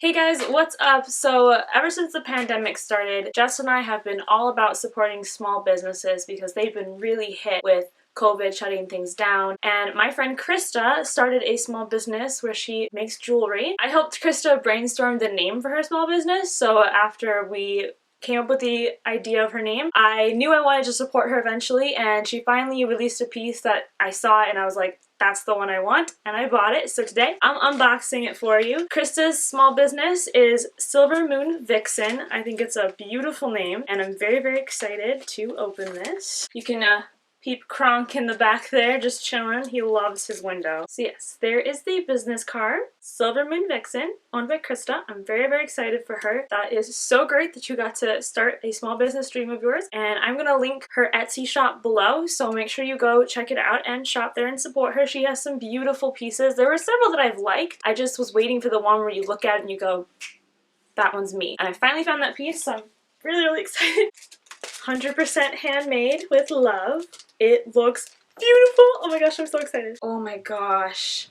Hey guys, what's up? So ever since the pandemic started, Jess and I have been all about supporting small businesses because they've been really hit with COVID shutting things down. And my friend Christa started a small business where she makes jewelry. I helped Christa brainstorm the name for her small business, so after we came up with the idea of her name, I knew I wanted to support her eventually, and she finally released a piece that I saw and I was like, that's the one I want, and I bought it. So today I'm unboxing it for you. Christa's small business is SilverMoonVixen. I think it's a beautiful name, and I'm very, very excited to open this. You can peep Kronk in the back there, just chilling. He loves his window. So yes, there is the business card. SilverMoonVixen, owned by Christa. I'm very, very excited for her. That is so great that you got to start a small business dream of yours. And I'm gonna link her Etsy shop below, so make sure you go check it out and shop there and support her. She has some beautiful pieces. There were several that I've liked. I just was waiting for the one where you look at it and you go, that one's me. And I finally found that piece, so I'm really, really excited. 100% handmade with love. It looks beautiful. Oh my gosh, I'm so excited. Oh my gosh.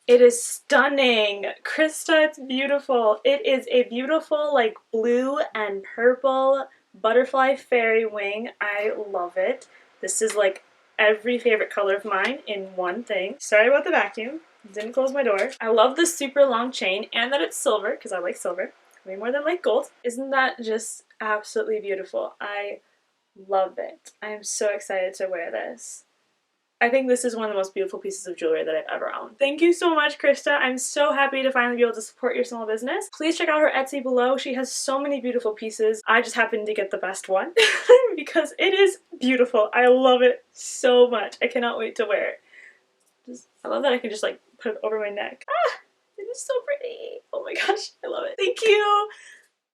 It is stunning. Christa, it's beautiful. It is a beautiful like blue and purple butterfly fairy wing. I love it. This is like every favorite color of mine in one thing. Sorry about the vacuum. Didn't close my door. I love the super long chain and that it's silver because I like silver way more than like gold. Isn't that just absolutely beautiful? I love it. I am so excited to wear this. I think this is one of the most beautiful pieces of jewelry that I've ever owned. Thank you so much, Christa. I'm so happy to finally be able to support your small business. Please check out her Etsy below. She has so many beautiful pieces. I just happened to get the best one because it is beautiful. I love it so much. I cannot wait to wear it. I love that I can just like put it over my neck. Ah, it is so pretty. Oh my gosh, I love it. Thank you.